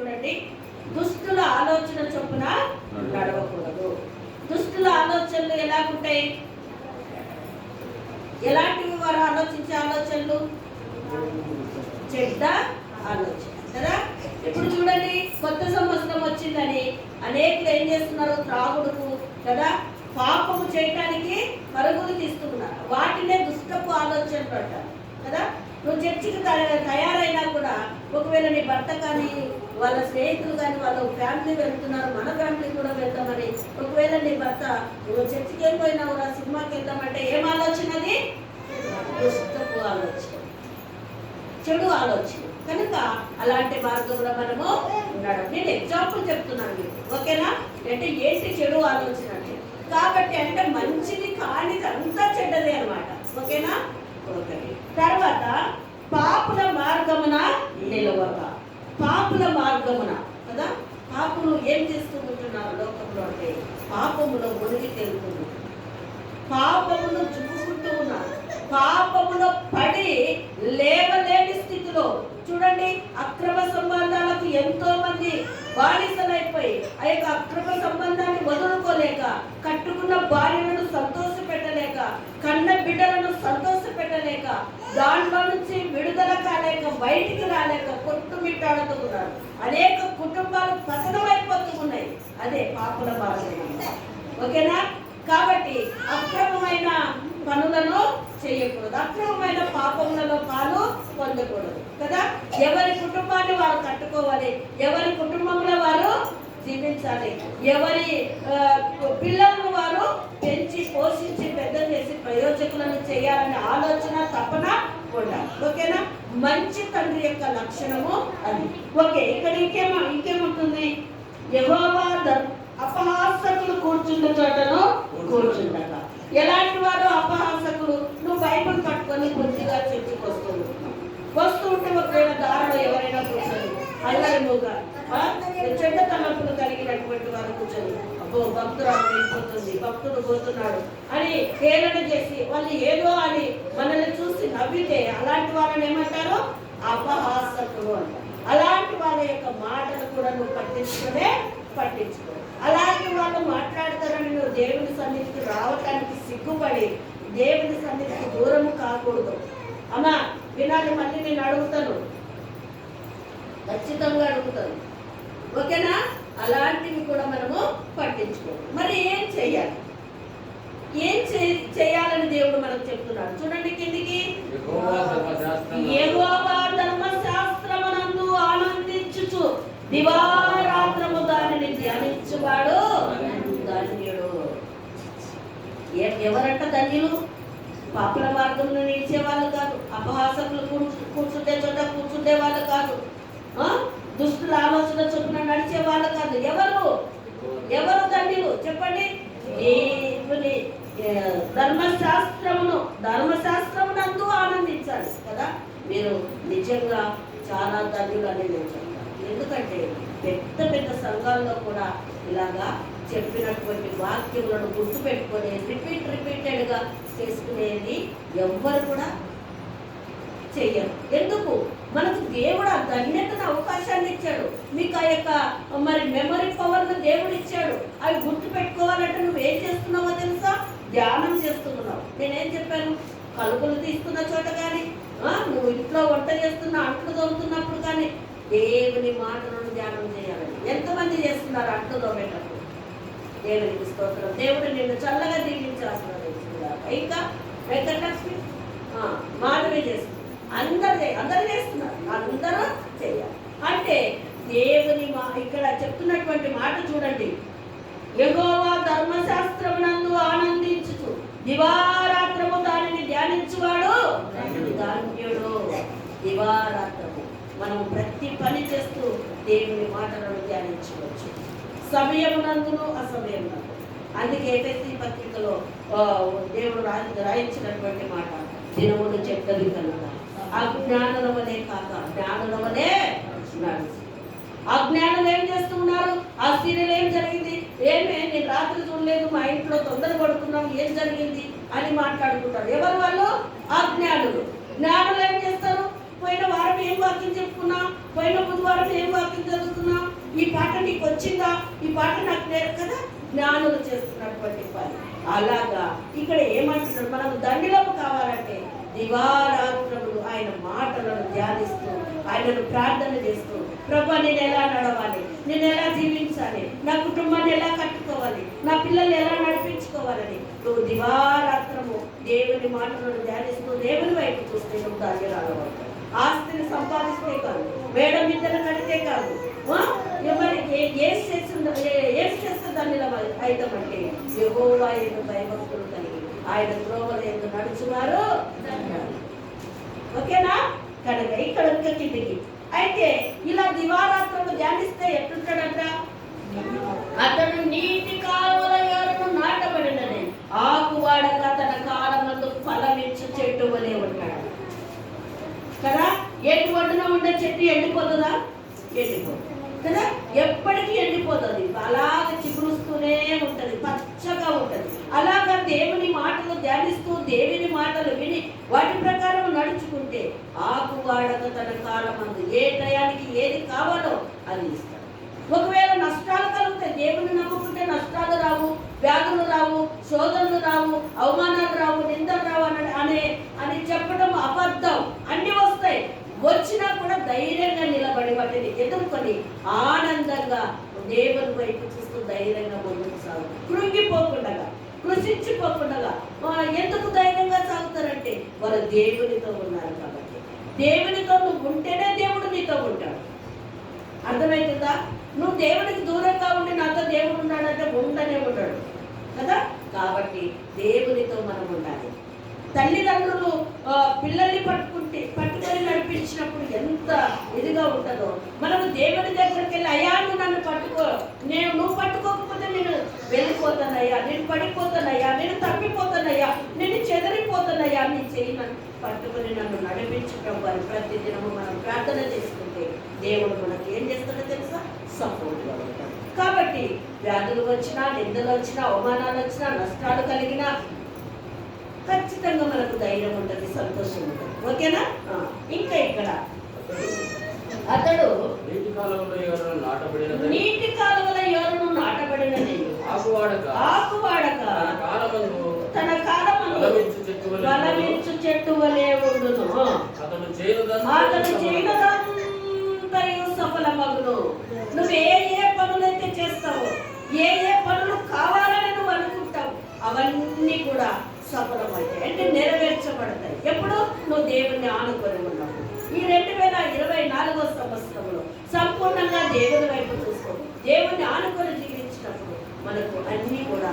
చూడండి, దుష్టుల ఆలోచన చొప్పున నడవకూడదు. దుష్టుల ఆలోచనలు ఎలాగుంటాయి? ఎలాంటివి వారు ఆలోచించే ఆలోచనలు? చెడ్డ ఆలోచన కదా. ఇప్పుడు చూడండి, కొత్త సంవత్సరం వచ్చిందని అనేకులు ఏం చేస్తున్నారు? త్రాగుడుకు కదా, పాపము చేయటానికి పరుగులు తీస్తున్నారు. వాటినే దుష్టపు ఆలోచనలు అంటారు కదా. నువ్వు చర్చికి తయారైనా కూడా ఒకవేళ నీ భర్త కానీ వాళ్ళ స్నేహితులు కానీ వాళ్ళ ఫ్యామిలీ వెళ్తున్నారు, మన ఫ్యామిలీ కూడా వెళ్తామని, ఒకవేళ నీ భర్త నువ్వు చర్చికి వెళ్ళిపోయినావు, సినిమాకి వెళ్తామంటే ఏం ఆలోచన? అది దుష్టపు ఆలోచన, చెడు ఆలోచన. కనుక అలాంటి మార్గంలో మనము ఉన్నాడు. నేను ఎగ్జాంపుల్ చెప్తున్నాను మీకు, ఓకేనా? అంటే ఏంటి చెడు ఆలోచన అంటే? కాబట్టి అంటే మంచిది కానిది అంతా చెడ్డదే అనమాట, ఓకేనా? ఒకటి. తర్వాత పాపుల మార్గమున నిలవక. పాపుల మార్గమున కదా, పాపులు ఏం చేస్తూ ఉంటున్నారు లోకంలో అంటే పాపములో మునిగి తేలుతున్నారు, పాపమును చుట్టుకుంటూ ఉన్నారు, పాపములో పడి లేవలేని స్థితిలో. చూడండి, అక్రమ సంబంధాలకు ఎంతో మంది బానిసలైపోయి ఆ యొక్క అక్రమ సంబంధాన్ని వదులుకోలేక, కట్టుకున్న భార్యలను సంతోష పెట్టలేక, కన్న బిడ్డలను సంతోష పెట్టలేక, దాంట్లో నుంచి విడుదల కాలేక, బయటికి రాలేక కొట్టుమిట్టాడుతున్నారు. అనేక కుటుంబాలు పతనమైపోతూ ఉన్నాయి. అదే పాపుల మార్గం, ఓకేనా? కాబట్టి అక్రమమైన పనులను చేయకూడదు, అక్రమమైన పాపములలో పాలు పొందకూడదు కదా. ఎవరి కుటుంబాన్ని వారు కట్టుకోవాలి, ఎవరి కుటుంబంలో వారు జీవించాలి, ఎవరి పిల్లలను వారు పెంచి పోషించి పెద్ద చేసి ప్రయోజకులను చేయాలనే ఆలోచన తపన ఉండాలి, ఓకేనా? మంచి తండ్రి యొక్క లక్షణము అది. ఓకే, ఇక్కడ ఇంకేముంటుంది? యెహోవా అపహాసకులు కూర్చున్న చోటను కూర్చుండక. ఎలాంటి వారు అపహాసకులు? నువ్వు బైబిల్ పట్టుకొని కొద్దిగా చర్చకు వస్తూ ఉంటే ఒకవేళ దారిలో ఎవరైనా కూర్చొని అల్లరిముగా చెడ్డ తలపులు కలిగినటువంటి వారు కూర్చొని, అబ్బో భక్తురాలు వెళ్ళిపోతుంది, భక్తుడు పోతున్నాడు అని హేళన చేసి వాళ్ళు ఏదో అని మనల్ని చూసి నవ్వితే అలాంటి వాళ్ళని ఏమంటారు? అపహాసకులు అంటారు. అలాంటి వాళ్ళ యొక్క మాటలు కూడా నువ్వు పట్టించుకో. అలాంటి వాళ్ళు మాట్లాడతారని నువ్వు దేవుని సన్నిధికి రావటానికి సిగ్గుపడి దేవుని సన్నిధికి దూరము కాకూడదు. అమ్మా వినాలి, మళ్ళీ నేను అడుగుతాను, ఖచ్చితంగా అడుగుతాను, ఓకేనా? అలాంటివి కూడా మనము పట్టించుకోవాలి. మరి ఏం చెయ్యాలి? ఏం చేయాలని దేవుడు మనకు చెప్తున్నాడు. చూడండి కిందికి, యెహోవా ధర్మశాస్త్రమునందు ఆనందించుచు దివారాత్రము దానిని ధ్యానించువాడు ధన్యుడు. ఎవరంట ధన్యులు? పాపుల మార్గంలో నిలిచే వాళ్ళు కాదు, అపహాసకులు కూర్చుంటే చోట కూర్చుంటే వాళ్ళు కాదు, దుష్టుల ఆలోచన చొప్పున నడిచే వాళ్ళు కాదు. ఎవరు ధన్యులు చెప్పండి? దేవుని ధర్మశాస్త్రమునందు ఆనందించాలి కదా. మీరు నిజంగా చాలా ధన్యులు అని నేను చెప్తాను. ఎందుకంటే పెద్ద పెద్ద సంఘాల్లో కూడా ఇలాగా చెప్పినటువంటి వాక్యములను గుర్తుపెట్టుకొని రిపీటెడ్గా చేసుకునేది ఎవ్వరు కూడా చెయ్యరు. ఎందుకు? మనకు దేవుడు ఆ ధన్యతను అవకాశాన్ని ఇచ్చాడు. మీకు ఆ యొక్క మరి మెమరీ పవర్ను దేవుడు ఇచ్చాడు. అవి గుర్తు పెట్టుకోవాలంటే నువ్వు ఏం చేస్తున్నావో తెలుసా? ధ్యానం చేస్తున్నావు. నేనేం చెప్పాను? కలుపులు తీస్తున్న చోట కానీ, నువ్వు ఇంట్లో వంట చేస్తున్న, అంట్లు తోముతున్నప్పుడు కానీ దేవుని మాటలను ధ్యానం చేయాలని ఎంతమంది చేస్తున్నారు? అంట్లు తోమేటప్పుడు దేవునికి స్తోత్రం. దేవుడు నిన్ను చల్లగా దీవించేస్తున్నాడు. ఇంకా వెంకటలక్ష్మి మాధవి చేస్తుంది, అందరూ చేస్తున్నారు, అందరూ చేయాలి. అంటే దేవుని ఇక్కడ చెప్తున్నటువంటి మాట చూడండి, యెహోవా ధర్మశాస్త్రమునందు ఆనందించుచు దివారాత్రము దానిని ధ్యానించువాడు ధన్యుడు. దివారాత్రము మనము ప్రతి పని చేస్తూ దేవుని మాటలను ధ్యానించవచ్చు, సమయమునందును అసమయమునందు. అందుకే ఎఫెసీ పత్రికలో దేవుడు రాయించినటువంటి మాట, దినములు చెడ్డవి కనుక అజ్ఞానుల వలె కాక జ్ఞానుల వలె నడుచు. అజ్ఞానులు ఏం చేస్తున్నారు? ఆ సీరియల్ ఏం జరిగింది? నేను రాత్రి చూడలేదు, మా ఇంట్లో తొందర పడుతున్నాం, ఏం జరిగింది అని మాట్లాడుకుంటారు. ఎవరు వాళ్ళు? అజ్ఞానులు. జ్ఞానులు ఏం చేస్తారు? పోయిన వారం ఏం వాక్యం చెప్పుకున్నాం, పోయిన బుధవారం ఏం వాక్యం చదువుకున్నాం, ఈ పాట నీకు వచ్చిందా, ఈ పాట నాకు నేర్పు కదా, జ్ఞానులు చేస్తున్నటువంటి పని. అలాగా ఇక్కడ ఏమంటున్నాడు, మనకు దండిలము కావాలంటే దివారాత్రములు ఆయన మాటలను ధ్యానిస్తూ ఆయనను ప్రార్థన చేస్తూ, ప్రభా నేను ఎలా నడవాలి, నేను ఎలా జీవించాలి, నా కుటుంబాన్ని ఎలా కట్టుకోవాలి, నా పిల్లల్ని ఎలా నడిపించుకోవాలని నువ్వు దివారాత్రము దేవుని మాటలను ధ్యానిస్తూ దేవుని వైపు చూస్తే నువ్వు ధన్యురాలు. ఆస్తిని సంపాదిస్తే కాదు, మేడ మిద్దెలు కడితే కాదు, ఎవరికి ఏం చేస్తే దాన్ని అయితామంటే యెహోవా యందు భయభక్తులు కలిగి ఆయన త్రోవల యందు నడుచువారు. ఓకేనా? కనుక ఇక్కడ కిందికి అయితే ఇలా దివారాత్రులు ధ్యానిస్తే ఎట్లుంటాడంట, అతడు నీటి కాలువల యొరను నాటబడిననే ఆకు వాడక తన కాలమందు ఫలమిచ్చు చెట్టు వలె ఉంటాడు కదా. ఏటి ఒడ్డున ఉండే చెట్టు ఎండిపోతుందా? ఎండిపోతుంది కదా, ఎప్పటికీ ఎండిపోతుంది, అలాగే చిగురుస్తూనే ఉంటది, పచ్చగా ఉంటది. అలాగా దేవుని మాటలు ధ్యానిస్తూ దేవుని మాటలు విని వాటి ప్రకారం నడుచుకుంటే ఆకు వాడక తన కాలమందు ఏ టయానికి ఏది కావాలో అది ఇస్తాడు. ఒకవేళ నష్టాలు కలుగుతాయి, దేవుని నమ్ముకుంటే నష్టాలు రావు, వ్యాధులు రావు, శోధనలు రావు, అవమానాలు రావు, నిందలు రావు అని చెప్పడం అబద్ధం. అన్ని వస్తాయి, వచ్చినా కూడా ధైర్యంగా నిలబడి వాటిని ఎదుర్కొని ఆనందంగా దేవుని వైపు చూస్తూ ధైర్యంగా ముందుకు సాగు, కృంగిపోకుండా, కృషించిపోకుండా. ఎందుకు ధైర్యంగా సాగుతారంటే వారు దేవునితో ఉన్నారు కాబట్టి. దేవునితో నువ్వు ఉంటేనే దేవుడు నీతో ఉంటాడు. అర్థమవుతుందా? నువ్వు దేవుడికి దూరంగా ఉండి నాతో దేవుడు ఉన్నాడంటే ఉండనే ఉంటాడు కదా. కాబట్టి దేవునితో మనం ఉండాలి. తల్లిదండ్రులు పిల్లల్ని పట్టుకొని నడిపించినప్పుడు ఎంత ఇదిగా ఉంటుందో, మనము దేవుని దగ్గరికి వెళ్ళి అయ్యా నువ్వు నన్ను పట్టుకో, నువ్వు పట్టుకోకపోతే నేను వెళ్ళిపోతానయ్యా, నేను పడిపోతానయ్యా, నేను తప్పిపోతానయ్యా, నేను చెదరిపోతానయ్యా, నీ చెయ్యి నన్ను పట్టుకొని నన్ను నడిపించడం వారి ప్రతిదినము మనం ప్రార్థన చేసుకుంటే దేవుడు మనకి ఏం చేస్తాడో తెలుసా, సపోర్ట్గా ఉంటాడు. కాబట్టి వ్యాధులు వచ్చినా, నిందలు వచ్చినా, అవమానాలు వచ్చినా, నష్టాలు కలిగినా ఖచ్చితంగా మనకు ధైర్యం ఉంటుంది, సంతోషం ఉంటుంది. ఓకేనా? ఇంకా ఇక్కడ అతడు నీటి కాలువల యొరను నాటబడినది ఆకు వాడక తన కాలమందు ఫలమిచ్చు చెట్టు వలె ఉండును, అతడు చేయనదంతయు సఫలమగును. నువ్వు ఏ పనులైతే చేస్తావో, ఏ పనులు కావాలని నువ్వు అనుకుంటావు, అవన్నీ కూడా సఫలమవుతాయి, అంటే నెరవేర్చబడతాయి. ఎప్పుడు నువ్వు దేవుణ్ణి ఆనుకొని ఉన్నప్పుడు. ఈ 2024 సంవత్సరంలో సంపూర్ణంగా దేవుని వైపు చూసుకో, దేవుణ్ణి ఆనుకొని జీవించినప్పుడు మనకు అన్నీ కూడా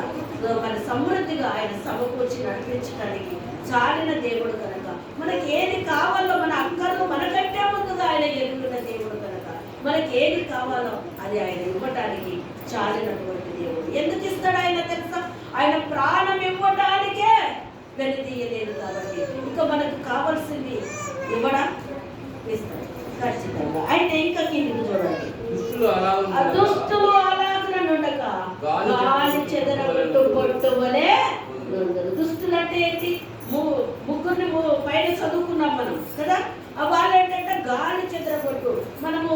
మన సమృద్ధిగా ఆయన సమకూర్చి నడిపించడానికి చాలిన దేవుడు కనుక, మనకి ఏది కావాలో మన అక్కర్లు మనకంటే ముందుగా ఆయన ఎరుగున్న దేవుడు కనుక, మనకి ఏది కావాలో అది ఆయన ఇవ్వటానికి చాలినటువంటి దేవుడు. ఎందుకు ఇస్తాడు ఆయన తెలుసా? ఆయన ప్రాణం ఇవ్వటానికే వెనుదీయలేదు కాబట్టి ఇంకా మనకు కావాల్సింది ఇవ్వడా ఇస్తాడు ఖచ్చితంగా. అయితే ఇంకా కిందికి చూడండి, దుష్టులు అలాగుననుండక గాలి చెదరగొట్టు పొట్టు వలె ఉండరు. దుష్టులు అంటే ఏంటి? ముగ్గురిని పైన చదువుకున్నాం మనం కదా. వాళ్ళు ఏంటంటే గాలి చెదరగొట్టు. మనము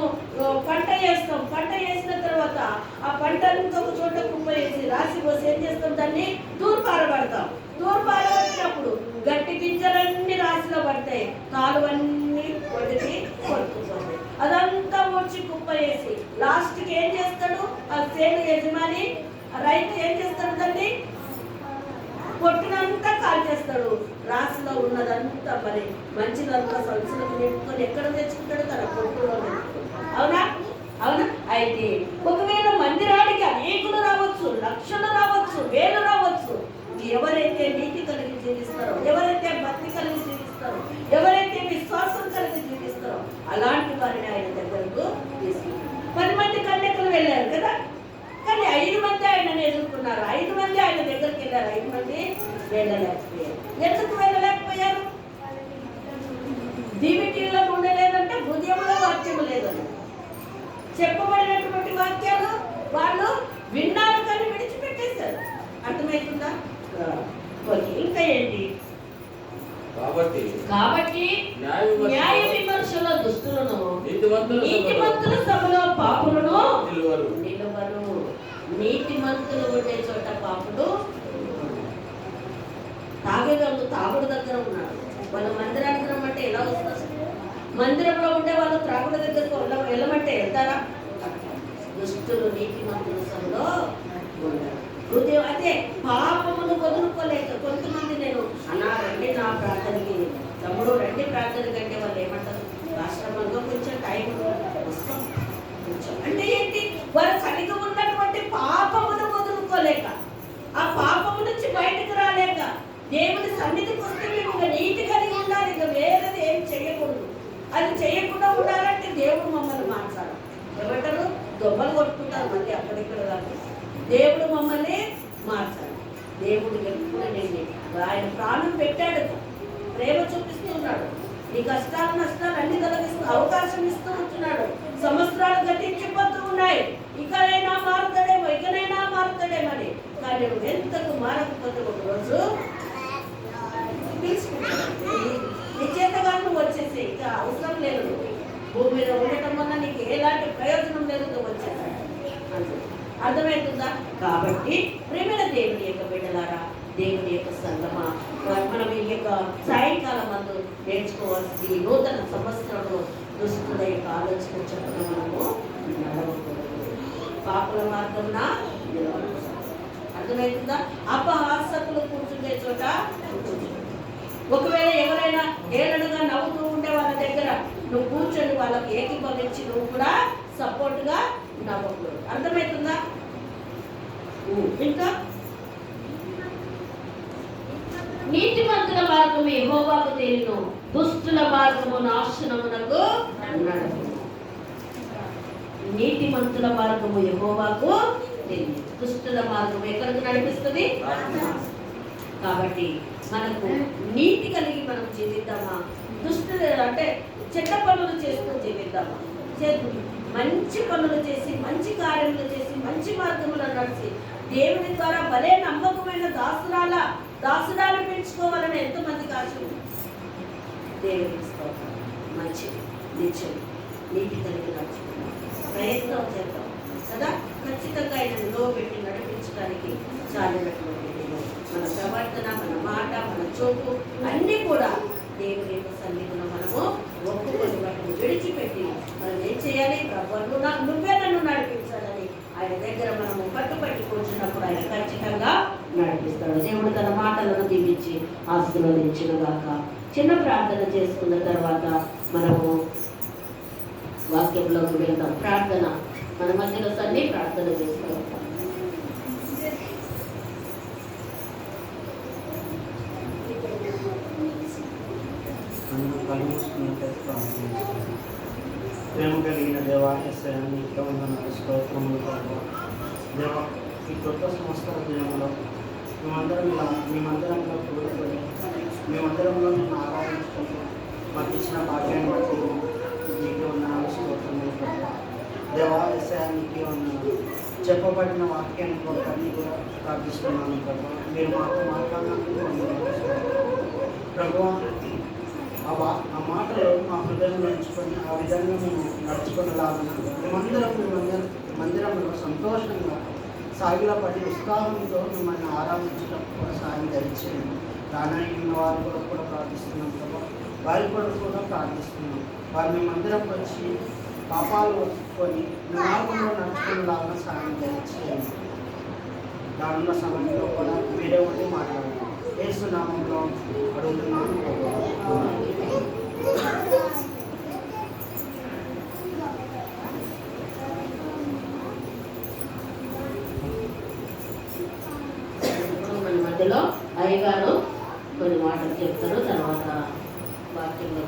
పంట వేస్తాం, పంట వేసిన తర్వాత ఆ పంటను ఒక చోట కుప్ప వేసి రాసి పోసి ఏం చేస్తాం, దాన్ని తూర్పారబడతాం. తూర్పారబట్టినప్పుడు గట్టి గింజలన్నీ రాశిలో పడతాయి, కాలువన్నీ కొడికి కొట్టుకుపోతాయి. అదంతా వచ్చి కుప్ప వేసి లాస్ట్కి ఏం చేస్తాడు ఆ సేను యజమాని, రైతు ఏం చేస్తాడు, దాన్ని పొట్టునంతా కాల్ చేస్తాడు. రాశిలో ఉన్నదంతా మరి మంచిదంతా సంచులకు నింపుకొని ఎక్కడ తెచ్చుకుంటాడు, తన పొట్టులో నింపుకుంటాడు. అవునా? అవునా? అయితే ఒకవేళ మందిరానికి అనేకులు రావచ్చు, లక్షలు రావచ్చు, వేలు రావచ్చు. ఎవరైతే నీతి కలిగి జీవిస్తారో, ఎవరైతే భక్తి కలిగి జీవిస్తారో, ఎవరైతే విశ్వాసం కలిగి జీవిస్తారో అలాంటి వారిని ఆయన దగ్గరకు తీసుకుంటారు. 10 మంది కన్యకలు వెళ్ళారు కదా, కానీ 5 మంది ఆయనను ఎదుర్కొన్నారు. 5 మంది ఆయన దగ్గరికి వెళ్ళారు, 5 మంది వెళ్ళలేకపోయారు. ఎందుకు వెళ్ళలేకపోయారు? దివిటీలో ఉండలేదంటే హృదయంలో వాక్యము లేదని. చెప్పబడినటువంటి వాక్యాలు వాళ్ళు విన్నారు కానీ విడిచిపెట్టేశారు. అర్థమవుతుందా? ఇంకా ఏంటి? కాబట్టి న్యాయ విమర్శలో దుష్టులను, నీతిమంతుల సభలో పాపులను నీతిమంతులు ఉండే చోట పాపుడు తాగేవాళ్ళు తాగుడు దగ్గర ఉన్నారు. వాళ్ళ మందిరానికి రమ్మంటే ఎలా వస్తారు? మందిరంలో ఉండే వాళ్ళు త్రాగుడు దగ్గరకు వెళ్ళమంటే వెళ్తారా? దుష్టులు నీతిమంతుల సంలో ఉన్నారు. హృదయం అదే పాపమును వదులుకోలేక కొంతమంది నేను అన్నా రండి నా ప్రార్థనకి, తమ్ముడు రండి ప్రార్థనకి అంటే వాళ్ళు ఏమంటారు? రాష్ట్రంలో కొంచెం టైం వస్తాం కొంచెం అంటే ఏంటి? వారు కలిగి ఉన్నటువంటి పాపమును వదులుకోలేక, ఆ పాపము నుంచి బయటకు రాలేక, దేవుని సన్నిధికి వస్తే మేము ఇంకా నీతి కలిగి ఉండాలి, ఇంకా వేరేది ఏం చేయకూడదు. అది చేయకుండా ఉండాలంటే దేవుడు మమ్మల్ని మార్చాలి. ఏమంటారు? దొమ్మలు కొట్టుకుంటారు మళ్ళీ అక్కడిక్కడ కాదు. దేవుడు మమ్మల్ని మార్చాలి. దేవుడు ఎప్పుడు నేను ఆయన ప్రాణం పెట్టాడు, ప్రేమ చూపిస్తూ ఉన్నాడు. నీ కష్టాలు నష్టాలు అన్ని తొలగిస్తూ అవకాశం ఇస్తూ ఉంటున్నాడు. సంవత్సరాలు గతించిపోతూ ఉన్నాయి. ఇకనైనా మారుతాడేమో, ఇకనైనా మారుతాడేమని. కానీ నువ్వు ఎంతకు మారకపోతే ఒక రోజు తీసుకుంటాడు. నీ చేతగా నువ్వు వచ్చేసి ఇంకా అవసరం లేదు. భూమి మీద ఉండటం వల్ల నీకు ఎలాంటి ప్రయోజనం లేదు, నువ్వు వచ్చేసాడు. అర్థమవుతుందా? కాబట్టి ప్రేమైన దేవుని యొక్క బిడ్డలారా, దేవుని యొక్క సంగమా, మనం ఈ యొక్క సాయంకాలం మందు నేర్చుకోవాల్సింది ఈ నూతన సంవత్సరంలో దుస్తుల యొక్క ఆలోచన చెప్పడం మనము నడవకూడదు. పాపుల మార్గంన అర్థమవుతుందా? అపహాసకులు కూర్చుండే చోట ఒకవేళ ఎవరైనా ఏడడుగా నవ్వుతూ ఉండే వాళ్ళ దగ్గర నువ్వు కూర్చొని వాళ్ళకి ఏకీభవించి నువ్వు కూడా సపోర్ట్గా నవ్వకూడదు. అర్థమవుతుందా? ఇంకా నీతిమంతుల మార్గము యెహోవాకు తెలియను, దుష్టుల మార్గము నాశనమునకు నడుపును. నీతిమంతుల మార్గము యెహోవాకు తెలియను, దుష్టుల మార్గము ఎక్కడికి నడిపిస్తుంది? కాబట్టి మనకు నీతి కలిగి మనం జీవిద్దామా? దుష్టులు అంటే చెడ్డ పనులు చేస్తూ జీవిద్దామా? మంచి పనులు చేసి, మంచి కార్యములు చేసి, మంచి మార్గములు నడిచి దేవుని ద్వారా భలే నమ్మకమైన దాసురాలు పెంచుకోవాలని ఎంతమందికి ఆశ ఉంది? దేవుని స్తోత్రం. మంచి నిత్యం నీతి కలిగి నడుచుకున్నాం, ప్రయత్నం చేద్దాం కదా. ఖచ్చితంగా ఆయనలో పెట్టి నడిపించడానికి చాలినటువంటి మన ప్రవర్తన, మన మాట, మన చూపు అన్నీ కూడా దేవుని యొక్క సన్నిధిలో మనము ఒప్పుకొని వాటిని విడిచిపెట్టి మనం ఏం చేయాలి? ప్రభువు నువ్వే నన్ను నడిపించాలని ఆయన దగ్గర మనము పట్టుపట్టి కూర్చున్నప్పుడు ఆయన ఖచ్చితంగా నడిపిస్తాడు. దేవుడు తన మాటలను దీవించి ఆశీర్వదించుగాక. చిన్న ప్రార్థన చేసుకున్న తర్వాత మనము వాక్యంలోకి వెళ్తాం. ప్రార్థన మన మధ్యలో సన్ని ప్రార్థన చేసుకోవాలి. ప్రేమ కలిగిన దేవా, నీకు వందనాలు, స్తోత్రములు ప్రభు. దేవా, ఈ కొత్త సంవత్సర దినంలో మేమందరంలో కూడుకొని మేమందరంలో నిన్ను ఆరాధించుకుంటూ మాకు ఇచ్చిన భాగ్యాన్ని బట్టి నీకు వందనాలు, స్తోత్రములు ప్రభు. దేవా, నీకు వందనాలు. చెప్పబడిన వాక్యాన్ని కొరకని కూడా ప్రార్థిస్తున్నాను ప్రభు. మీరు మాతో మాట్లాడినందుకు ప్రభు, ఆ మాటలు మా హృదయంలో ఎంచుకొని ఆ విధంగా మేము నడుచుకునేలాగా మేమందరం మందిరంలో సంతోషంగా సాగిలపడి ఉత్సాహంతో మిమ్మల్ని ఆరాధించడం కూడా సాయం ధరించేయండి. రానాయకున్న వారి కొరకు కూడా ప్రార్థిస్తున్నాం కదా, వారి కొరకు కూడా ప్రార్థిస్తున్నాం. వారు మేమందరం వచ్చి పాపాలు ఒప్పుకొని మార్గంలో నడుచుకునేలాగా సాయం ధరించేయండి. దానిలో సమయంలో కూడా మీరే ఉండి మాట్లాడండి. యేసు నామంలో అడుగుతున్నాను. మన మధ్యలో అయ్యగారు కొన్ని మాటలు చెప్తారు, తర్వాత వాక్యంలో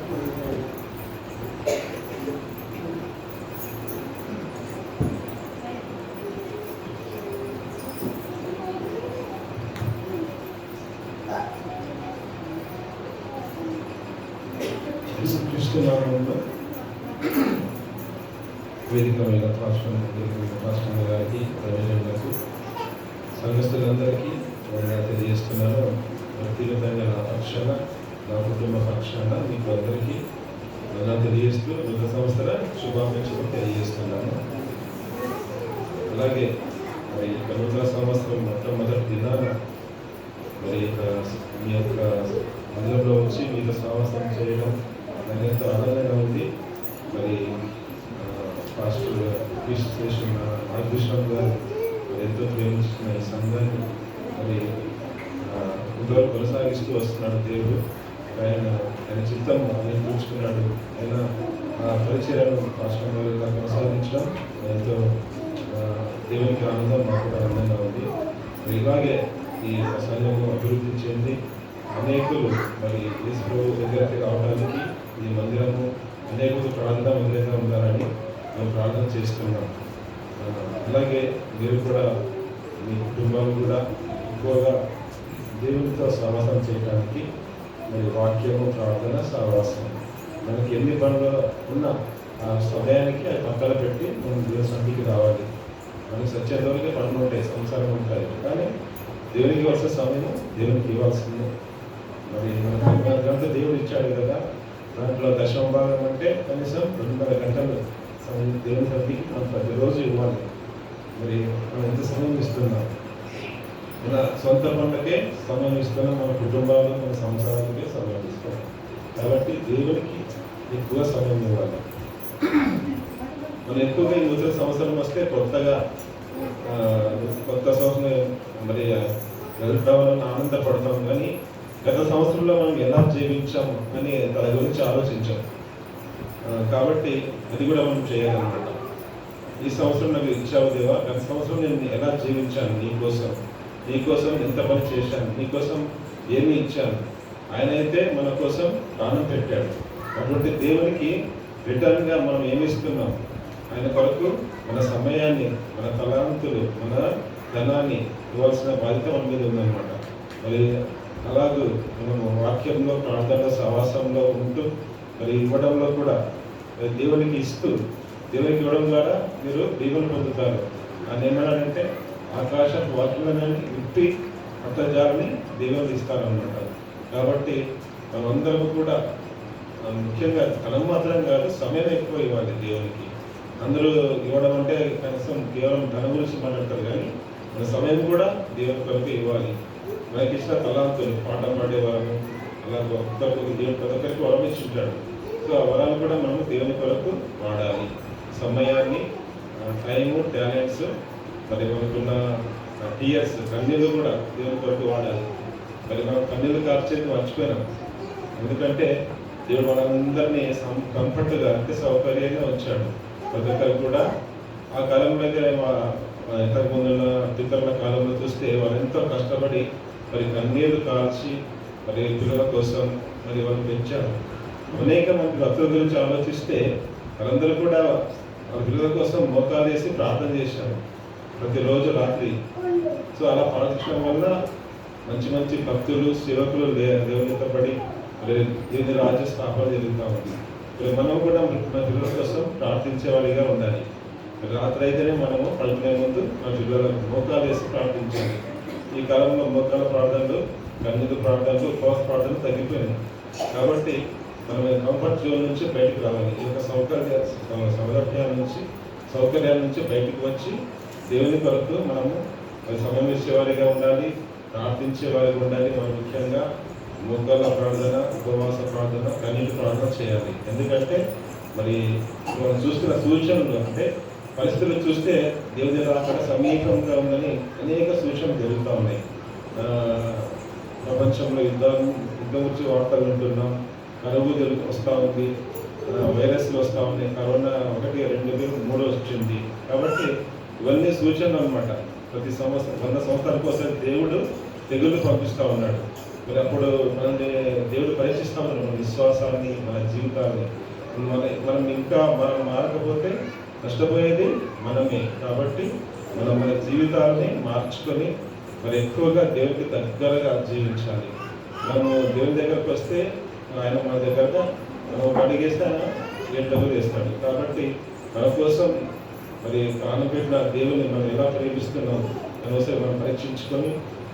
వేదిక మీద రాష్ట్రం గారికి, ప్రజలకు, సంఘస్థులందరికీ తెలియజేస్తున్నాను. వ్యక్తిగతంగా నా పక్షాన, నా కుటుంబ పక్షాన మీకు అందరికీ ఎలా తెలియజేస్తూ గత సంవత్సర శుభాకాంక్షలు తెలియజేస్తున్నాను. అలాగే మరి యొక్క నూతన సంవత్సరం మొట్టమొదటి దినాన మరి మీ యొక్క మందిరంలో వచ్చి మీతో సహవాసం చేయడం నాకు ఎంతో ఆనందంగా ఉంది. మరి పాస్టర్ చేసిన నాగభూషణం గారు మరి ఎంతో ప్రేమించిన ఈ సంఘాన్ని మరి ఇంతవరకు కొనసాగిస్తూ వస్తున్నాడు దేవుడు. ఆయన చిత్తం ఆయన చూసుకున్నాడు. ఆయన పరిచయాలను రాష్ట్రంలో కొనసాగించడం ఎంతో దేవునికి ఆనందం, మాకు కూడా ఆనందంగా ఉంది. ఇలాగే ఈ సంఘం అభివృద్ధి చెంది అనేకులు మరి యేసు ప్రభు దగ్గరికి రావడానికి ఈ మందిరము అనేకులు ప్రార్థన మందిరంగా ఉండాలని మేము ప్రార్థన చేస్తున్నాం. అలాగే మీరు కూడా మీ కుటుంబాలు కూడా ఎక్కువగా దేవునితో సహవాసం చేయడానికి మరి వాక్యము, ప్రార్థన, సహవాసం మనకి ఎన్ని పనులు ఉన్నా ఆ సమయానికి అది పక్కన పెట్టి మనం దేవుని సన్నిధికి రావాలి. మనకి సత్యంలోనే పనులు ఉంటాయి, సంసారం ఉంటాయి, కానీ దేవునికి వస్తే సమయం దేవునికి ఇవ్వాల్సిందే. మరి మనకు గంటలు దేవుడు ఇచ్చాడు కదా, దాంట్లో దశమ భాగం అంటే కనీసం 2.5 గంటలు దేవుని సన్నిధికి మనం ప్రతిరోజు ఇవ్వాలి. మరి మనం ఎంత సమయం ఇస్తున్నాం? మన సొంత పనులకే సమయం ఇస్తున్నాం, మన కుటుంబాలకు, మన సంసారాలకే సమయం ఇస్తున్నాం. కాబట్టి దేవునికి ఎక్కువ సమయం ఇవ్వాలి. మనం ఎక్కువగా ఈ నూతన సంవత్సరం వస్తే కొత్త సంవత్సరం మరి వెళ్తామని ఆనందపడతాం, కానీ గత సంవత్సరంలో మనం ఎలా జీవించాం అని దాని గురించి ఆలోచించాం. కాబట్టి అది కూడా మనం చేయాలన్నమాట. ఈ సంవత్సరం నాకు ఇచ్చావు దేవా, గత సంవత్సరం నేను ఎలా జీవించాను, నీకోసం ఎంత పని చేశాను, నీకోసం ఏమి ఇచ్చాను. ఆయన అయితే మన కోసం ప్రాణం పెట్టాడు. అటువంటి దేవునికి రిటర్న్గా మనం ఏమి ఇస్తున్నాం? ఆయన కొరకు మన సమయాన్ని, మన తలాంతులు, మన ధనాన్ని ఇవ్వాల్సిన బాధ్యత మన మీద ఉందన్నమాట. మరి అలాగూ మనము వాక్యంలో, ప్రార్థనలో, సహవాసంలో ఉంటూ మరి ఇవ్వడంలో కూడా దేవునికి ఇస్తూ, దేవునికి ఇవ్వడం ద్వారా మీరు దీవెన పొందుతారు. ఆయన ఏమన్నాడంటే ఆకాశ వాక్యాన్ని విప్పి అంతర్జాలని దేవుని ఇస్తారన్నమాట. కాబట్టి మనమందరము కూడా ముఖ్యంగా ధనం మాత్రం కాదు, సమయం ఎక్కువ ఇవ్వాలి దేవునికి. అందరూ ఇవ్వడం అంటే కనీసం కేవలం ధనం గురించి మాట్లాడతారు, కానీ మన సమయం కూడా దేవుని కొరకు ఇవ్వాలి. మనకి ఇచ్చిన తలాంతులు, పాట పాడేవారు, అలా దేవుని ప్రతి ఒక్కరికి వరం ఇచ్చింటాడు. సో ఆ వరాలు కూడా మనం దేవుని కొరకు వాడాలి. సమయాన్ని, టైము, టాలెంట్స్, మరి మనకున్న టీయర్స్, కన్నీళ్ళు కూడా దేవుని కొరకు వాడాలి. మరి మనం కన్నీళ్ళు కార్చేది మర్చిపోయినాం. ఎందుకంటే దేవుడు మనందరినీ కంఫర్ట్గా, అంటే సౌకర్యంగా ఉంచాడు. ప్రతి ఒక్కరు కూడా ఆ కాలంలో అయితే ఇంతకుముందున్న పితరుల కాలంలో చూస్తే వాళ్ళు ఎంతో కష్టపడి మరి కన్నీళ్ళు కాల్చి మరి పిల్లల కోసం మరి వాళ్ళు పెంచారు. అనేక మంది భక్తుల గురించి ఆలోచిస్తే వాళ్ళందరూ కూడా వాళ్ళ పిల్లల కోసం మోకాలు వేసి ప్రార్థన చేశారు ప్రతిరోజు రాత్రి. సో అలా ప్రార్థించడం వల్ల మంచి మంచి భక్తులు, సేవకులు దేవునితో పడి దేవుని రాజ్య స్థాపన జరుగుతూ ఉంది. మనం కూడా మన పిల్లల కోసం ప్రార్థించే వాళ్ళిగా ఉండాలి. రాత్రి అయితేనే మనము పడుకునే ముందు మన పిల్లలకు మోకాలు వేసి ప్రార్థించాలి. ఈ కాలంలో మోకాల ప్రార్థనలు, కన్నీరు ప్రార్థనలు, ఉపవాస ప్రార్థనలు తగ్గిపోయినాయి. కాబట్టి మనం కంఫర్ట్ జోన్ నుంచి బయటకు రావాలి. ఈ యొక్క సౌకర్యాల నుంచి బయటకు వచ్చి దేవుని కొరకు మనము సమయం ఇచ్చేవారిగా ఉండాలి, ప్రార్థించే వారిగా ఉండాలి. మనం ముఖ్యంగా మోకాళ్ళ ప్రార్థన, ఉపవాస ప్రార్థన, కన్నీటి ప్రార్థన చేయాలి. ఎందుకంటే మరి మనం చూస్తున్న సూచనలు, అంటే పరిస్థితులు చూస్తే దేవుని రాకడ సమీపంగా ఉందని అనేక సూచనలు జరుగుతూ ఉన్నాయి. ప్రపంచంలో యుద్ధం గురించి వార్తలు వింటున్నాం. కరువు వస్తూ ఉంది, వైరస్లు వస్తూ ఉన్నాయి, కరోనా 1, 2, 3 వచ్చింది. కాబట్టి ఇవన్నీ సూచనలు అనమాట. ప్రతి సంవత్సరం 100 సంవత్సరాలకు ఒకసారి దేవుడు తెగులు పంపిస్తూ ఉన్నాడు. మరి అప్పుడు మనల్ని దేవుడు పరీక్షిస్తూ ఉన్నాడు, మన విశ్వాసాన్ని, మన జీవితాన్ని. మనం ఇంకా మారకపోతే నష్టపోయేది మనమే. కాబట్టి మనం మన జీవితాన్ని మార్చుకొని మరి ఎక్కువగా దేవునికి దగ్గరగా జీవించాలి. మనము దేవుని దగ్గరకు వస్తే ఆయన మన దగ్గరగా మనం అడిగేస్తే ఆయన 7 డబ్బులు వేస్తాడు. కాబట్టి మన కోసం మరి ప్రాణం పెట్టిన దేవుని మనం ఎలా ప్రేమిస్తున్నాం అనవసరం మనం పరీక్షించుకొని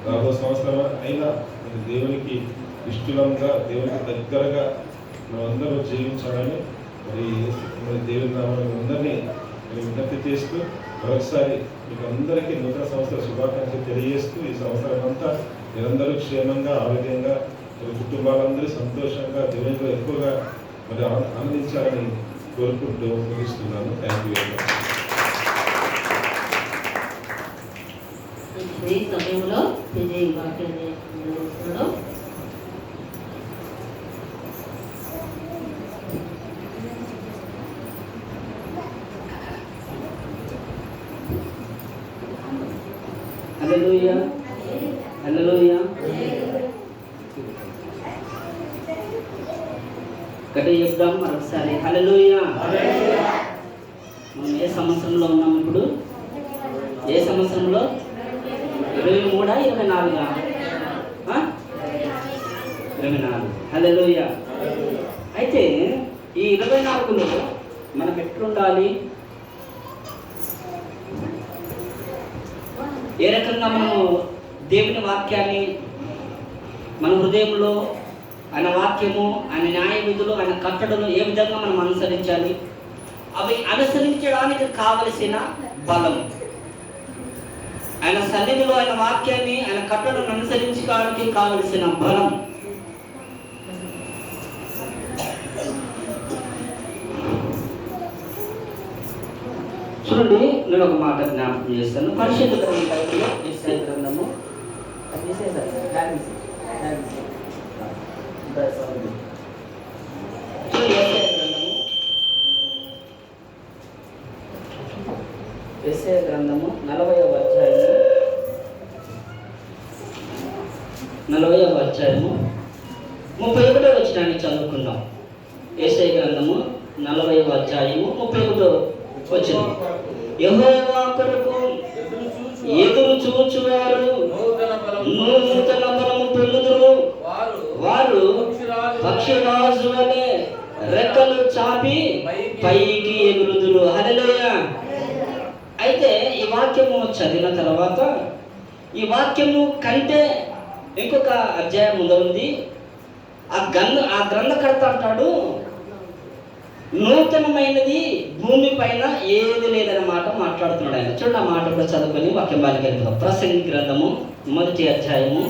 రాబో సంవత్సరం అయినా దేవునికి ఇష్టంగా, దేవునికి దగ్గరగా మనందరూ జీవించాలని మరి దేవుని నామాన్ని అందరినీ అని విజ్ఞప్తి చేస్తూ మరొకసారి మీకు అందరికీ నూతన సంవత్సర శుభాకాంక్షలు తెలియజేస్తూ ఈ సంవత్సరం అంతా మీరందరూ క్షేమంగా ఆరోగ్యంగా మీ కుటుంబాలందరూ సంతోషంగా దేవునితో ఎక్కువగా మరి ఆనందించాలని కోరుకుంటూ ముగిస్తున్నాను. Thank you very much. ఈ సమయంలో విజయ్ వాక్యాన్ని నిర్వహిస్తున్నాడు. హల్లెలూయా హల్లెలూయా. గట్టిగా చెప్దాం మరొకసారి హల్లెలూయా. మనం ఏ సంవత్సరంలో ఉన్నాం ఇప్పుడు? ఏ సంవత్సరంలో? 23 24? 24. హల్లెలూయా. అయితే ఈ 24లో మనం ఎట్లుండాలి? ఏ రకంగా మనము దేవుని వాక్యాన్ని మన హృదయంలో, ఆయన వాక్యము, ఆయన న్యాయ విధులు, ఆయన కట్టడలు ఏ విధంగా మనం అనుసరించాలి? అవి అనుసరించడానికి కావలసిన బలం, ఆయన సన్నిధిలో ఆయన వాక్యాన్ని, ఆయన కట్టడను అనుసరించడానికి కావలసిన బలం. చూడండి, నేను ఒక మాట జ్ఞాపకం చేస్తాను. పరిశుద్ధ గ్రంథంలో యెషయా గ్రంథము యెషయా గ్రంథము 40వ అధ్యాయము 31వ వచనాన్ని చదువుకుందాం. యెషయా గ్రంథము 40వ అధ్యాయము 31వ వచనం. యెహోవా కొరకు ఎదురు చూచువారు నూతన బలము పొందుదురు, వారు పక్షిరాజు వలె రెక్కలు చాపి పైకి ఎగురుదురు. హల్లెలూయా. అయితే ఈ వాక్యము చదివిన తర్వాత ఈ వాక్యము కంటే ఇంకొక అధ్యాయం ఉంది. ఆ గ్రంథకర్త అంటాడు, నూతనమైనది భూమి పైన ఏది లేదనే మాట మాట్లాడుతున్నాడు ఆయన. చూడండి, ఆ మాట కూడా చదువుకొని వాక్యం బాగా ప్రసంగి గ్రంథము 1వ అధ్యాయము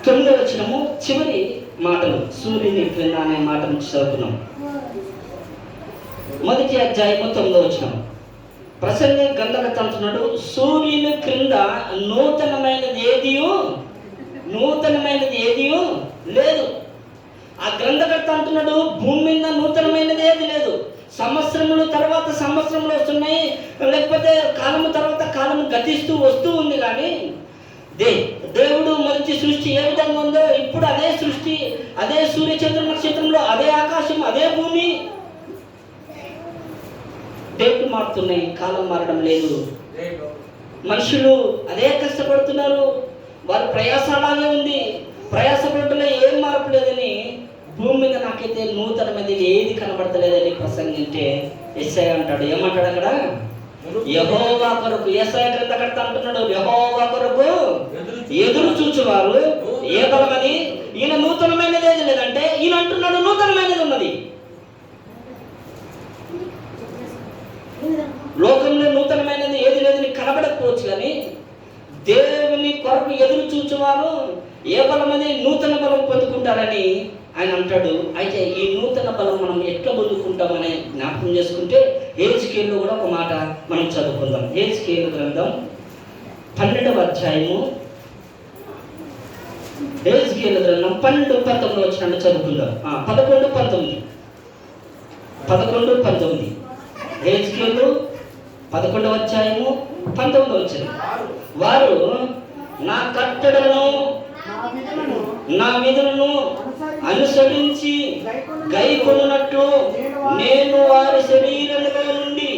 9వ వచనము చివరి మాటలు, సూర్యుని క్రింద అనే మాట నుంచి చదువుకున్నాం. 1వ అధ్యాయము 9వ వచనం. ప్రసంగి గ్రంథకర్త అంటున్నాడు, సూర్యుని క్రింద నూతనమైనది ఏదియో లేదు. ఆ గ్రంథకర్త అంటున్నాడు, భూమి మీద నూతనమైనది ఏది లేదు. సంవత్సరములు తర్వాత సంవత్సరములు వస్తున్నాయి, లేకపోతే కాలము తర్వాత కాలము గతిస్తూ వస్తూ ఉంది. కానీ దేవుడు మొదటి సృష్టి ఏ విధంగా ఉందో ఇప్పుడు అదే సృష్టి, అదే సూర్య చంద్ర నక్షత్రంలో, అదే ఆకాశం, అదే భూమి. డేట్లు మారుతున్నాయి, కాలం మారడం లేదు. మనుషులు అదే కష్టపడుతున్నారు, వారి ప్రయాస అలాగే ఉంది. ప్రయాసపడటంలో ఏం మార్పు లేదని, భూమి మీద నాకైతే నూతనమైనది ఏది కనబడతలేదని ప్రసంగింటే యెషయా అంటాడు. ఏమంటాడు అక్కడ? యెహోవా కొరకు. యెషయా గ్రంథకర్త అంటున్నాడు, యెహోవా కొరకు ఎదురు చూచువారు ఏ బలమది? ఈయన నూతనమైనది ఏది లేదంటే ఈయన అంటున్నాడు నూతనమైనది ఉన్నది. లోకంలో నూతనమైనది ఏది లేదని కనబడకపోవచ్చు, కానీ దేవుని కొరకు ఎదురు చూచువారు ఏ బలమని? నూతన బలం పొందుకుంటారని ఆయన అంటాడు. అయితే ఈ నూతన బలం మనం ఎట్లా పొందుకుంటామని జ్ఞాపకం చేసుకుంటే హెజ్కేలులో కూడా ఒక మాట మనం చదువుకుందాం. హెజ్కేలు గ్రంథం 12వ అధ్యాయము, హెజ్కేలు గ్రంథం 12-19 వచ్చినట్టు చదువుకుందాం. 11-19 హెజ్కేలు 11వ అధ్యాయము 19వ వచనం. వారు నా కట్టడలను నా విధులను అనుసరించి గైకొనున్నట్లు నేను వారి శరీరములో నుండి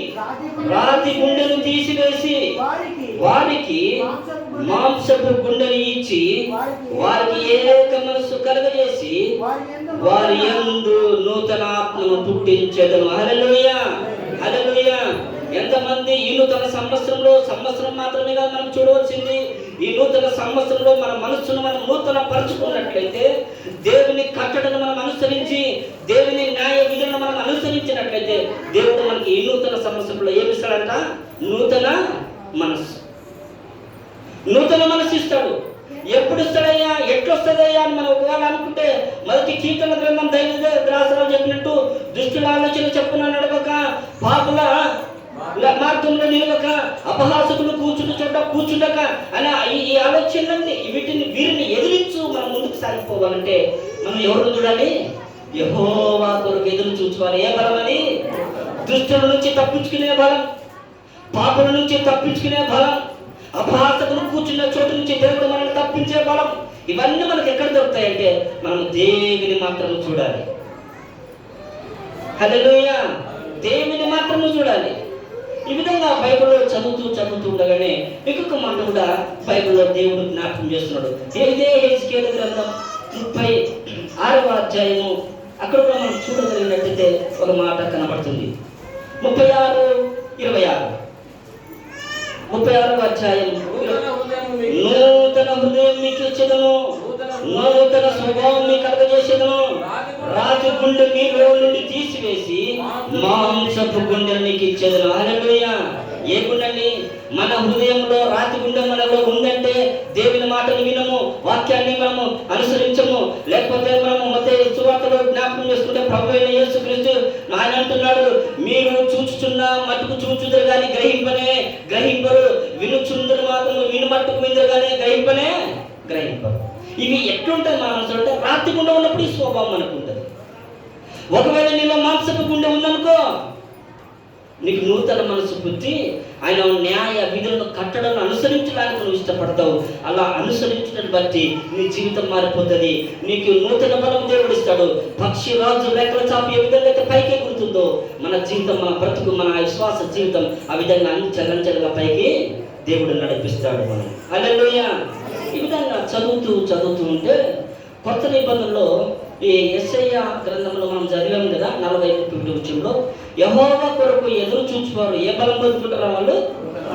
రాతి గుండెను తీసివేసి వారికి మాంసపు గుండెలు ఇచ్చి వారికి ఏక మనస్సు కలుగజేసి వారి యందు నూతన ఆత్మను పుట్టించెదను. హల్లెలూయా హల్లెలూయా. ఎంతమంది ఈ నూతన సంవత్సరం మాత్రమే కాదు మనం చూడవలసింది, ఈ నూతన సంవత్సరంలో మన మనస్సును మనం నూతన పరుచుకున్నట్లయితే, దేవుని కట్టడను మనం అనుసరించి, దేవుని న్యాయ విధులను మనం అనుసరించినట్లయితే, దేవుడు మనకి ఈ నూతన సంవత్సరంలో ఏమి ఇస్తాడంట? నూతన మనస్సు. నూతన మనసు ఇస్తాడు. ఎప్పుడు ఇస్తాడయ్యా, ఎట్లొస్తుందయ్యా అని మనం ఒకవేళ అనుకుంటే, మొదటి కీర్తన గ్రంథం దైవదాసరావు చెప్పినట్టు, దుష్టుల ఆలోచన చెప్పున నడవక, పాపుల మార్గంలో నిలవక, అపహాసకులు కూర్చుండక అనే ఈ ఆలోచనలన్నీ వీరిని ఎదిరించు మనం ముందుకు సాగిపోవాలంటే మనం ఎవరు చూడాలి? యెహోవా కొరకు ఎదురు చూసుకోవాలి. ఏ బలం అని? దుష్టుల నుంచి తప్పించుకునే బలం, పాపుల నుంచి తప్పించుకునే బలం, అపహాసకులు కూర్చున్న చోటు నుంచి దేవుడు మనల్ని తప్పించే బలం. ఇవన్నీ మనకు ఎక్కడ దొరుకుతాయంటే మనం దేవుని మాత్రం చూడాలి. హల్లెలూయా! దేవుని మాత్రం చూడాలి. ఈ విధంగా బైబిల్లో చదువుతూ ఉండగానే ఇంకొక మాట కూడా బైబిల్లో దేవుడు జ్ఞాపకం చేస్తున్నాడు. ఇదే హెజ్కేలు గ్రంథం 36వ అధ్యాయము, అక్కడ కూడా మనం చూడగలిగినట్టయితే ఒక మాట కనబడుతుంది. 36వ అధ్యాయం, నూతన హృదయం మీకు ఇచ్చెదను, నూతన స్వభావం మీకు కలగజేసేదను, రాతి గుండె మీలో నుండి తీసివేసి మాంసపు గుండెను నీకు ఇచ్చేదను. హల్లెలూయా! ఏ గుండెని? మన హృదయంలో రాతి గుండె మనలో ఉందంటే దేవుని మాటలు వినము, వాక్యాన్ని మనము అనుసరించము. లేకపోతే మనము మత్తయి సువార్తలో జ్ఞాపకం చేసుకుంటే ప్రభువైన యేసుక్రీస్తు ఆయన అంటున్నాడు, మీరు చూచుచున్న మట్టుకు చూచుదురు కానీ గ్రహింపరు, వినుచుందరు మాత్రం విను మట్టుకు విందరు కానీ గ్రహింపరు. ఇవి ఎట్లుంటాయి మన మనసు అంటే, రాతి గుండె ఉన్నప్పుడు ఈ స్వభావం మనకు ఉంటుంది. ఒకవేళ నీలో మాంసపు గుండె ఉందనుకో, నీకు నూతన మనసు పుట్టి ఆయన న్యాయ విధులను కట్టడం అనుసరించడానికి నువ్వు ఇష్టపడతావు. అలా అనుసరించడం బట్టి నీ జీవితం మారిపోతుంది. నీకు నూతన బలం దేవుడు ఇస్తాడు. పక్షి రాజు రెక్కల చాపి ఏ విధంగా అయితే పైకి ఎగురుతుందో, మన జీవితం, మన బ్రతుకు, మన విశ్వాస జీవితం ఆ విధంగా అంచెలంచెలుగా పైకి దేవుడు నడిపిస్తాడు మనం. హల్లెలూయా! ఈ విధంగా చదువుతూ ఉంటే కొత్త నిబంధనలో ఈ యెషయా గ్రంథంలో మనం చదివాం కదా, 41వ వచనంలో, యెహోవా కొరకు ఎదురు చూచువారు ఏ బలం పొందుకుంటారు? వాళ్ళు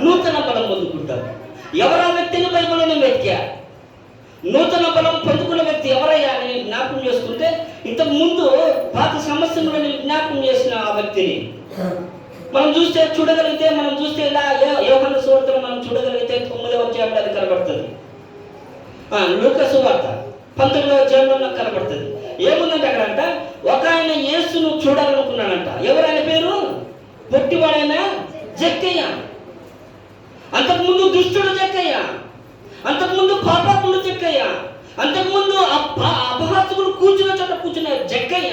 నూతన బలం పొందుకుంటారు. ఎవరా వ్యక్తిని బైబిల్లో నేను వెతికా? నూతన బలం పొందుకున్న వ్యక్తి ఎవరయ్యా అని జ్ఞాపకం చేసుకుంటే, ఇంతకు ముందు పాత సమస్యలను నేను జ్ఞాపకం చేసిన ఆ వ్యక్తిని మనం చూడగలిగితే ఇలా యోహాను సువార్తను మనం చూడగలిగితే 9వ అధ్యాయంలో అది కనబడుతుంది. లూకా సువార్త 19వ అధ్యాయంలో నాకు కనబడుతుంది. ఏముందంటే అక్కడంట, ఒక ఆయన యేసును చూడాలనుకున్నాడంట. ఎవరైనా పేరు? పొట్టివాడైన జక్కయ్య. అంతకుముందు దుష్టుడు జక్కయ్య, అంతకుముందు పాపాత్ముడు జక్కయ్య, అంతకుముందు అపహాసకుడు కూర్చున్న చోట కూర్చున్న జక్కయ్య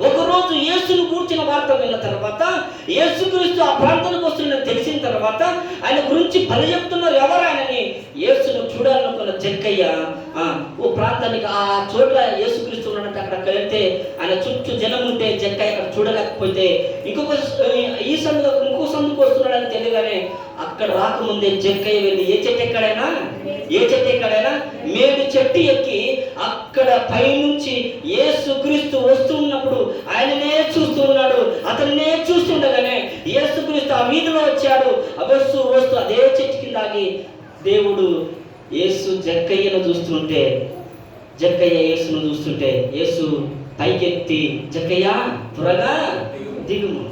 ఒకరోజు యేసును కూర్చున్న వార్త విన్న తర్వాత, యేసుక్రీస్తు ఆ ప్రాంతానికి వస్తుందని తెలిసిన తర్వాత ఆయన గురించి బలి చెప్తున్నారు. ఎవరాయనని యేసును చూడాలనుకున్న జక్కయ్య ఓ ప్రాంతానికి, ఆ చోట్ల యేసుక్రీస్తు ఉన్నట్టు అక్కడికి వెళ్తే ఆయన చుట్టూ జనం ఉంటే జక్కయ్య అక్కడ చూడలేకపోతే ఇంకో సందుకు వస్తున్నాడని తెలియగానే అక్కడ రాకముందే జక్కయ్య వెళ్ళి ఏ చెట్టు ఎక్కడైనా మేడు చెట్టు ఎక్కి అక్కడ పైనుంచి యేసుక్రీస్తు వస్తున్నప్పుడు ఆయననే చూస్తూ ఉన్నాడు. అతన్నే చూస్తుండగానే యేసుక్రీస్తు ఆ వీధిలో వచ్చాడు. వస్తూ అదే చెట్టు కింద ఆగి దేవుడు జక్కయ్యను చూస్తుంటే, జక్కయ్య యేసును చూస్తుంటే యేసు పైకెత్తి, జక్కయ్య త్వరగా దిగుము.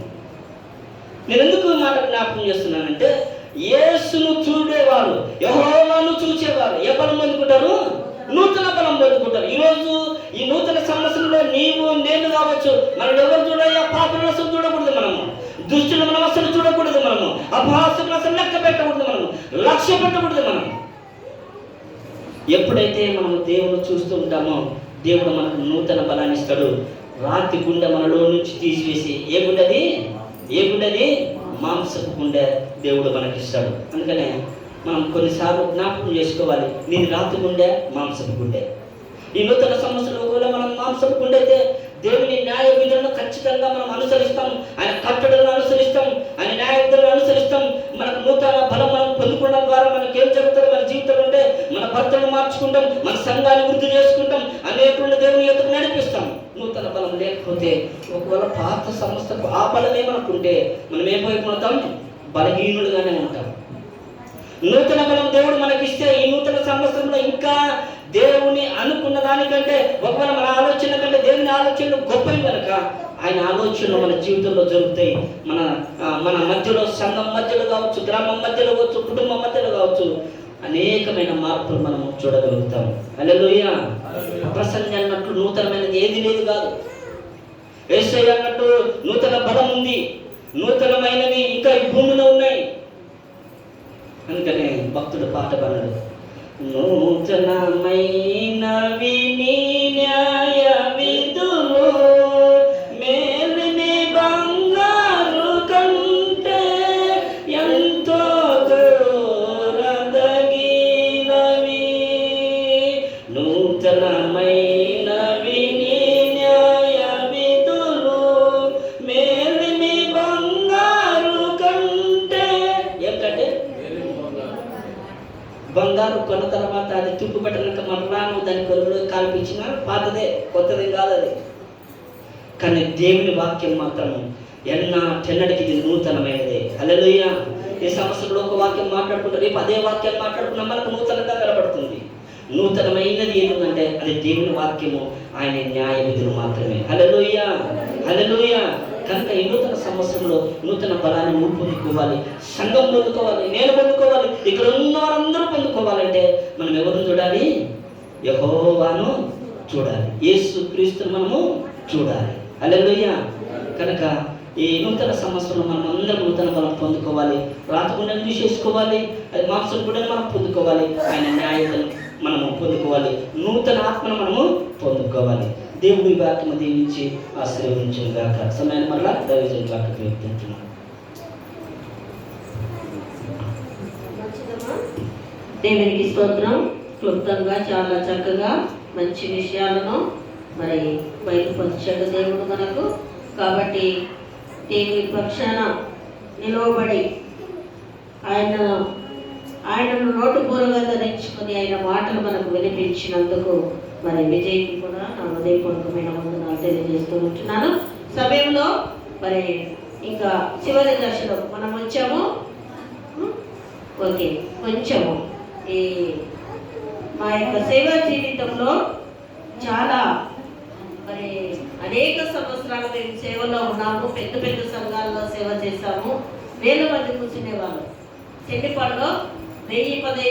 నేను ఎందుకు మాట జ్ఞాపకం చేస్తున్నానంటే, యేసును చూడేవారు, యెహోవాను చూసేవారు ఏ బలం పొందుకుంటారు? నూతన బలం పొందుకుంటారు. ఈరోజు ఈ నూతన సంవత్సరంలో నీవు నేను కావచ్చు, మనం ఎవరు చూడాలి? పాపలను అసలు చూడకూడదు, మనము దుష్టులను మనం అసలు చూడకూడదు, మనము అపహాసకులను అసలు లెక్క పెట్టకూడదు, మనము లక్ష్య పెట్టకూడదు. మనం ఎప్పుడైతే మనం దేవుడు చూస్తూ ఉంటామో దేవుడు మనకు నూతన బలాన్ని ఇస్తాడు. రాతి గుండె మనలో నుంచి తీసివేసి ఏ గుండెది? మాంసపు గుండె దేవుడు మనకి ఇస్తాడు. అందుకనే మనం కొన్నిసార్లు జ్ఞాపకం చేసుకోవాలి, నీది రాతి గుండె, మాంసపు గుండె. ఈ నూతన సంవత్సరం ఒకవేళ మనం మాంసపు గుండె అయితే దేవుని న్యాయ విధులను ఖచ్చితంగా మనం అనుసరిస్తాం, ఆయన కట్టడలను అనుసరిస్తాం, ఆయన న్యాయ విధులను అనుసరిస్తాం. మనకు నూతన బలం మనం పొందుకోవడం ద్వారా మనకి ఏం జరుగుతుంది? మన జీవితంలో ఉంటే మన భర్తను మార్చుకుంటాం, మన సంఘాన్ని వృద్ధి చేసుకుంటాం, అనేకులను దేవుని ఎదురు నడిపిస్తాం. నూతన బలం లేకపోతే ఒకవేళ పాత సంస్థకు ఆ బలమే మనకుంటే మనం ఏమైపోతాం? బలహీనులుగానే ఉంటాం. నూతన బలం దేవుడు మనకిస్తే ఈ నూతన సంవత్సరంలో ఇంకా దేవుని అనుకున్న దానికంటే ఒకవేళ మన ఆలోచన కంటే దేవుని ఆలోచనలు గొప్పవి కనుక ఆయన ఆలోచనలు మన జీవితంలో జరుగుతాయి. మన మధ్యలో, సంఘం మధ్యలో కావచ్చు, గ్రామం మధ్యలో కావచ్చు, కుటుంబం మధ్యలో కావచ్చు, అనేకమైన మార్పులు మనము చూడగలుగుతాం. హల్లెలూయా. ప్రసంగి అన్నట్లు నూతనమైనది ఏది లేదు కాదు. యేసయ్య అన్నట్టు నూతన బలం ఉంది, నూతనమైనవి ఇంకా ఈ భూమిలో ఉన్నాయి. అందుకనే భక్తుడు పాట పాడాడు, నూతనమైనవి నీ న్యాయ విధులు మేలిమి బంగారు కంటే ఎంతో దూరదగినవి. నూతనమైనవి నీ న్యాయ విధులు మేలిమి బంగారు కంటే. ఏంటంటే బంగారు కొన్న తర్వాత అది తుప్పు పెట్టినాక మరలా నువ్వు దాని కొలుగులో కాల్పించిన పాతదే, కొత్తది కాదు అది. కానీ దేవుని వాక్యం మాత్రం ఎన్నటికి ఇది నూతనమైనదే. హల్లెలూయా. ఈ సంవత్సరంలో ఒక వాక్యం మాట్లాడుకుంటే రేపు అదే వాక్యాన్ని మాట్లాడుకున్నా మనకు నూతనంగా కనబడుతుంది. నూతనమైనది ఏంటంటే అది దేవుని వాక్యము, ఆయన న్యాయ విధులు మాత్రమే. హల్లెలూయా, హల్లెలూయా. కనుక ఈ నూతన సంవత్సరంలో నూతన బలాన్ని నువ్వు పొందుకోవాలి, సంఘం పొందుకోవాలి, నేను పొందుకోవాలి, ఇక్కడ ఉన్న వారందరూ పొందుకోవాలంటే మనం ఎవరిని చూడాలి? యెహోవాను చూడాలి, యేసు క్రీస్తును మనము చూడాలి. హల్లెలూయా. కనుక ఈ నూతన సంవత్సరంలో మనం అందరం నూతన బలం పొందుకోవాలి, రాతగుండెను తీసేసుకోవాలి, అది మాంసం కూడా మనం పొందుకోవాలి, ఆయన న్యాయతను మనము పొందుకోవాలి, నూతన ఆత్మను మనము పొందుకోవాలి. దేవుడి వాక్యం దీవించి ఆశీర్వదించిన గాక. సమయాన్ని మరలా దైవజనుల వాక్యం వ్యక్తిస్తున్నాను. దేవునికి స్తోత్రం. క్లుప్తంగా చాలా చక్కగా మంచి విషయాలను మరి బయలుపరిచాడు దేవుడు మనకు. కాబట్టి దేవుని పక్షాన నిలవబడి ఆయనను నోటుపూర్వకంగా ధరించుకొని ఆయన మాటలు మనకు వినిపించినందుకు మరి విజయ్కి కూడా నా హృదయపూర్వకమైన వందనాలు తెలియజేస్తూ ఉంటున్నాను. సమయంలో మరి ఇంకా చివరి దశలో మనం వచ్చాము. ఓకే, కొంచెము ఈ మా యొక్క సేవా జీవితంలో చాలా మరి అనేక సంవత్సరాలు మేము సేవలో ఉన్నాము. పెద్ద పెద్ద సంఘాల్లో సేవ చేశాము. వేల మంది కూర్చునేవాళ్ళు. చెండిపాడులో 1015